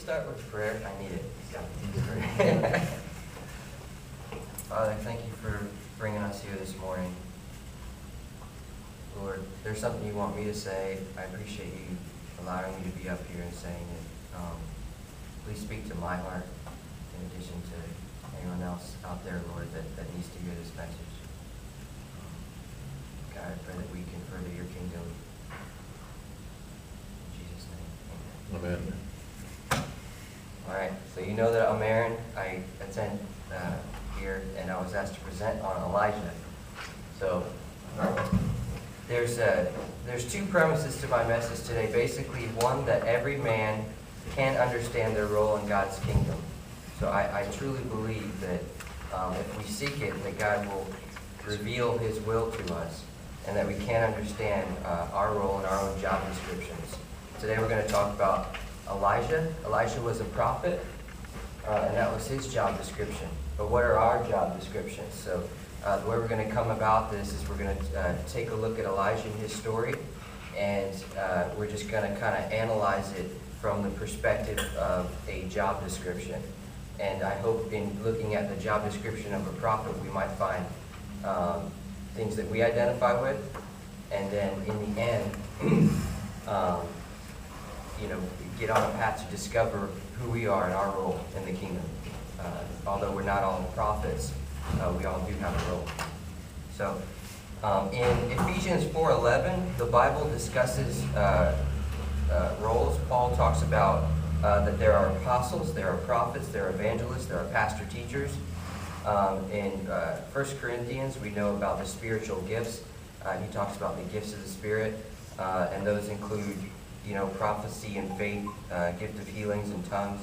start with prayer. I need it. It's got to be prayer. Father, thank you for bringing us here this morning. Lord, if there's something you want me to say, I appreciate you allowing me to be up here and saying it. Please speak to my heart in addition to anyone else out there, Lord, that needs to hear this message. God, I pray that we can further your kingdom. In Jesus' name, amen. Amen. All right, so you know that I'm Aaron. I attend here, and I was asked to present on Elijah. So there's two premises to my message today. Basically, one, that every man can understand their role in God's kingdom. So I truly believe that if we seek it, that God will reveal his will to us, and that we can understand our role in our own job descriptions. Today we're going to talk about Elijah. Elijah was a prophet, and that was his job description. But what are our job descriptions? So the way we're going to come about this is we're going to take a look at Elijah and his story, and we're just going to kind of analyze it from the perspective of a job description. And I hope in looking at the job description of a prophet, we might find things that we identify with, and then in the end, get on a path to discover who we are and our role in the kingdom. Although we're not all prophets, we all do have a role. So, in Ephesians 4:11, the Bible discusses roles. Paul talks about that there are apostles, there are prophets, there are evangelists, there are pastor teachers. In 1 Corinthians, we know about the spiritual gifts. He talks about the gifts of the Spirit, and those include, prophecy and faith, gift of healings and tongues.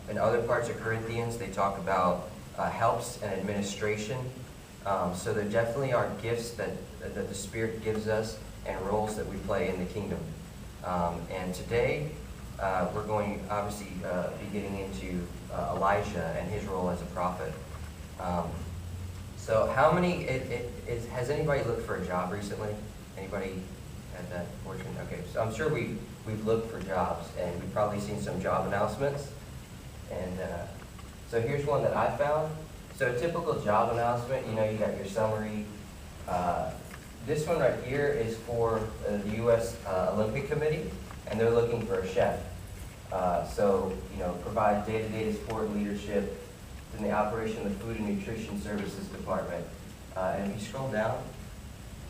In other parts of Corinthians, they talk about helps and administration. So there definitely are gifts that the Spirit gives us and roles that we play in the kingdom. And today, we're going to obviously be getting into Elijah and his role as a prophet. So how many, has anybody looked for a job recently? Anybody had that fortune? Okay, so I'm sure we've looked for jobs, and we've probably seen some job announcements. And so here's one that I found. So a typical job announcement, you got your summary. This one right here is for the U.S. Olympic Committee, and they're looking for a chef. Provide day-to-day support and leadership in the operation of the Food and Nutrition Services Department. And if you scroll down,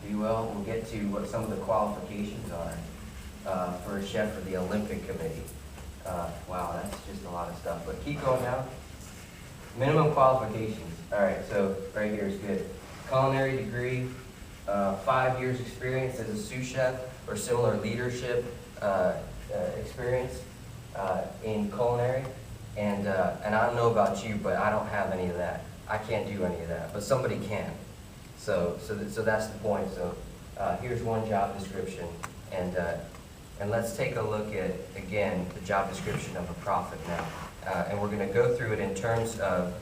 we'll get to what some of the qualifications are for a chef for the Olympic Committee. Wow, that's just a lot of stuff. But keep going down. Minimum qualifications. All right, so right here is good. Culinary degree, 5 years experience as a sous chef or similar leadership experience in culinary. And I don't know about you, but I don't have any of that. I can't do any of that, but somebody can. So that's the point. So here's one job description, and let's take a look at, again, the job description of a prophet now. And we're going to go through it in terms of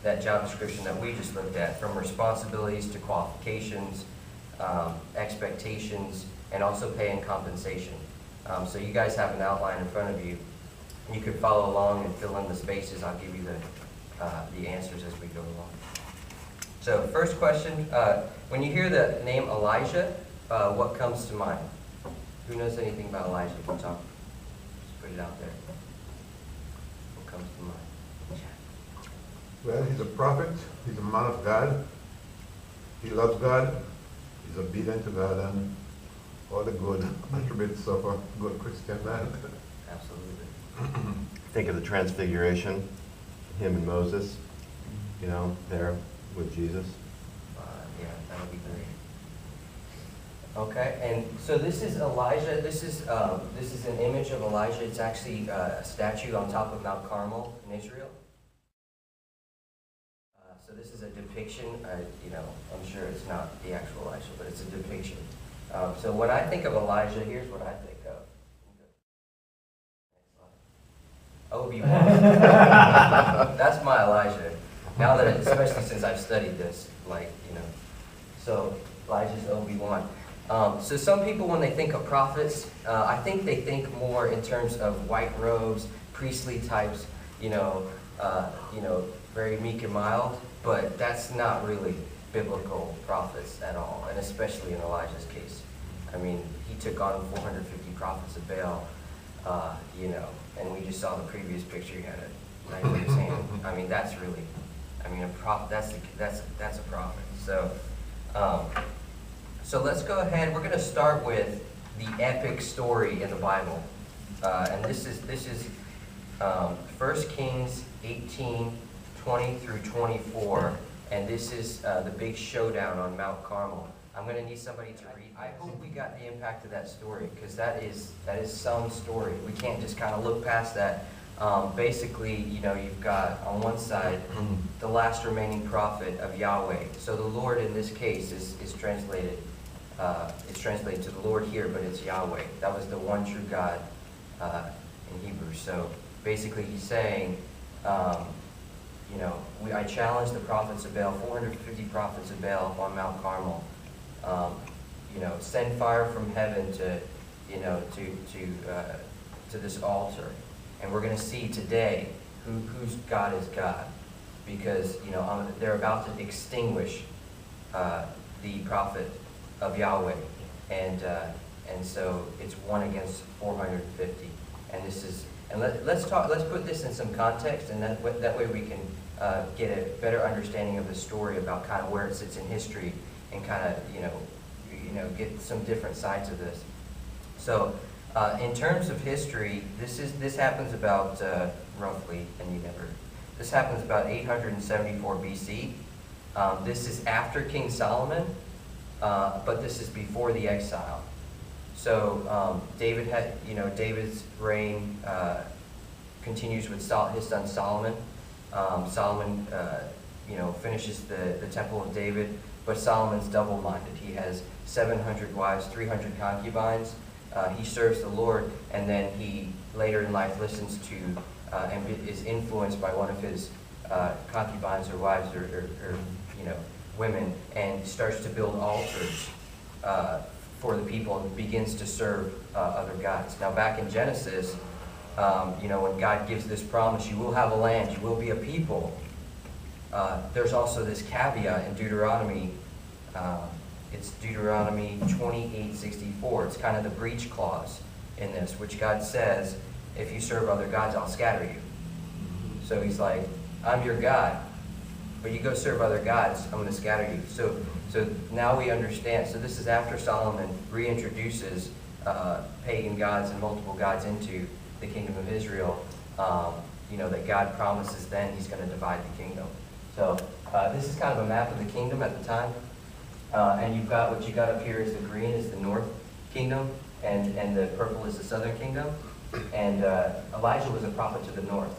that job description that we just looked at, from responsibilities to qualifications, expectations, and also pay and compensation. So you guys have an outline in front of you. You can follow along and fill in the spaces. I'll give you the answers as we go along. So first question, when you hear the name Elijah, what comes to mind? Who knows anything about Elijah? Can talk. Just put it out there. What comes to mind? Well, he's a prophet. He's a man of God. He loves God. He's obedient to God, and all the good attributes of a good Christian man. Absolutely. Think of the transfiguration, him and Moses, there with Jesus. Yeah, that would be great. Okay, and so this is Elijah. This is an image of Elijah. It's actually a statue on top of Mount Carmel in Israel. So this is a depiction. I'm sure it's not the actual Elijah, but it's a depiction. So when I think of Elijah, here's what I think of. Obi-Wan. That's my Elijah. Now that, especially since I've studied this, so Elijah's Obi-Wan. So some people, when they think of prophets, I think they think more in terms of white robes, priestly types, very meek and mild, but that's not really biblical prophets at all, and especially in Elijah's case. I mean, he took on 450 prophets of Baal, and we just saw the previous picture. He had a knife in his hand. I mean, that's really, a prophet. That's a prophet. So let's go ahead. We're going to start with the epic story in the Bible, and this is 1 Kings 18:20 through 24, and this is the big showdown on Mount Carmel. I'm going to need somebody to read. I hope we got the impact of that story, because that is some story. We can't just kind of look past that. Basically, you've got on one side the last remaining prophet of Yahweh. So the Lord in this case is translated. It's translated to the Lord here, but it's Yahweh. That was the one true God in Hebrew. So basically, he's saying, I challenge the prophets of Baal, 450 prophets of Baal on Mount Carmel. Send fire from heaven to this altar, and we're going to see today whose God is God, because they're about to extinguish the prophet of Yahweh, and so it's 1 against 450, and let's put this in some context, and that way we can get a better understanding of the story about kind of where it sits in history, and kind of get some different sides of this. So in terms of history, this happens about roughly, this happens about 874 BC. This is after King Solomon, but this is before the exile. So David's reign continues with his son Solomon. Solomon finishes the Temple of David, but Solomon's double-minded. He has 700 wives, 300 concubines. He serves the Lord, and then he later in life listens to and is influenced by one of his concubines or wives or women, and starts to build altars for the people and begins to serve other gods. Now, back in Genesis, when God gives this promise, you will have a land, you will be a people. There's also this caveat in Deuteronomy. It's Deuteronomy 28:64. It's kind of the breach clause in this, which God says, if you serve other gods, I'll scatter you. So he's like, I'm your God, but you go serve other gods, I'm going to scatter you. So now we understand. So this is after Solomon reintroduces pagan gods and multiple gods into the kingdom of Israel, that God promises then he's going to divide the kingdom. So this is kind of a map of the kingdom at the time. And you've got what you got up here is the green is the north kingdom, and the purple is the southern kingdom. And Elijah was a prophet to the north.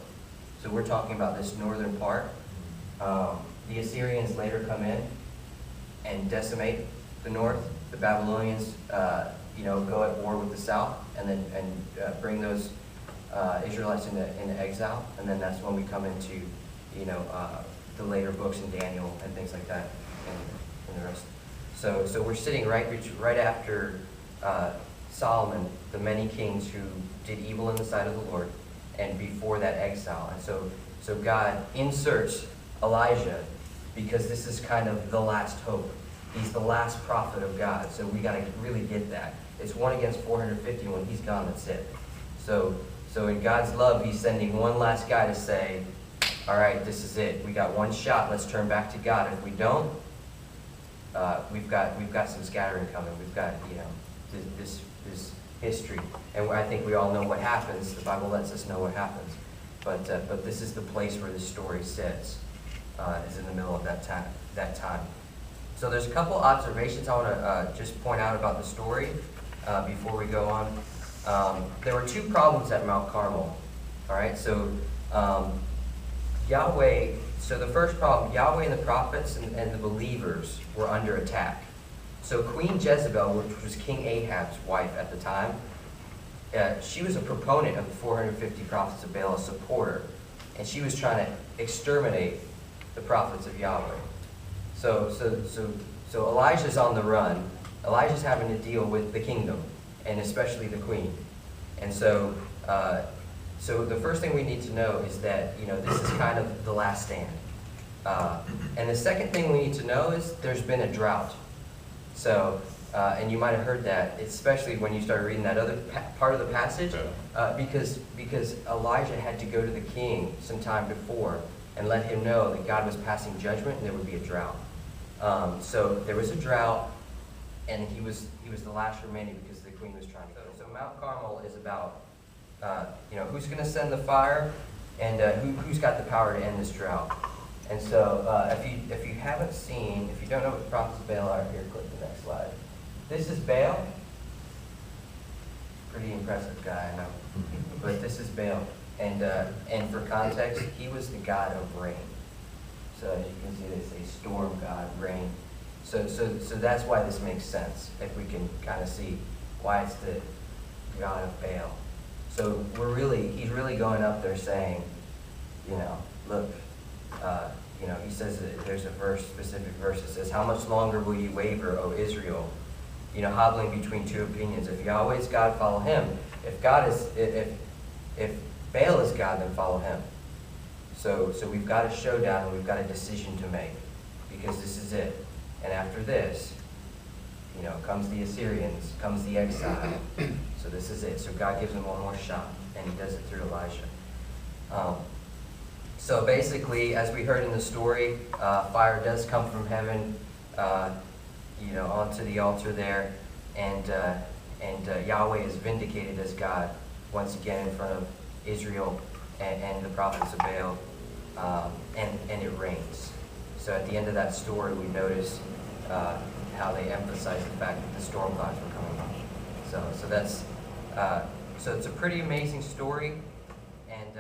So we're talking about this northern part. The Assyrians later come in and decimate the north. The Babylonians, go at war with the south, and bring those Israelites into exile. And then that's when we come into, the later books in Daniel and things like that, and the rest. So we're sitting right after Solomon, the many kings who did evil in the sight of the Lord, and before that exile. And so God inserts Elijah, because this is kind of the last hope. He's the last prophet of God. So we got to really get that. It's 1 against 450. When he's gone, that's it. So in God's love, he's sending one last guy to say, all right, this is it. We got one shot. Let's turn back to God. If we don't, we've got some scattering coming. We've got this history, and I think we all know what happens. The Bible lets us know what happens, but this is the place where this story sits, is in the middle of that time. So there's a couple observations I want to just point out about the story before we go on. There were two problems at Mount Carmel. All right, so Yahweh. So the first problem, Yahweh and the prophets and the believers were under attack. So Queen Jezebel, which was King Ahab's wife at the time, she was a proponent of the 450 prophets of Baal, a supporter, and she was trying to exterminate the prophets of Yahweh. So Elijah's on the run, Elijah's having to deal with the kingdom, and especially the queen. And so, so the first thing we need to know is that, this is kind of the last stand. And the second thing we need to know is there's been a drought. So, and you might have heard that, especially when you started reading that other part of the passage, because Elijah had to go to the king some time before and let him know that God was passing judgment and there would be a drought. So there was a drought, and he was the last remaining because the queen was trying to go. So Mount Carmel is about, who's going to send the fire, and who's got the power to end this drought. And so if you haven't seen, if you don't know what the prophets of Baal are, here, click the next slide. This is Baal. Pretty impressive guy, I know. But this is Baal. And for context, he was the god of rain. So as you can see, they say storm god, rain. So that's why this makes sense, if we can kind of see why it's the god of Baal. So he's really going up there saying, look, he says that there's a specific verse that says, how much longer will you waver, O Israel? Hobbling between two opinions. If Yahweh is God, follow him. If Baal is God, then follow him. So we've got a showdown, and we've got a decision to make, because this is it. And after this, comes the Assyrians, comes the exile. So this is it. So God gives them one more shot, and he does it through Elijah. So basically, as we heard in the story, fire does come from heaven, onto the altar there, and Yahweh is vindicated as God once again in front of Israel and the prophets of Baal, and it rains. So at the end of that story, we notice how they emphasize the fact that the storm clouds were coming on. So that's so it's a pretty amazing story, and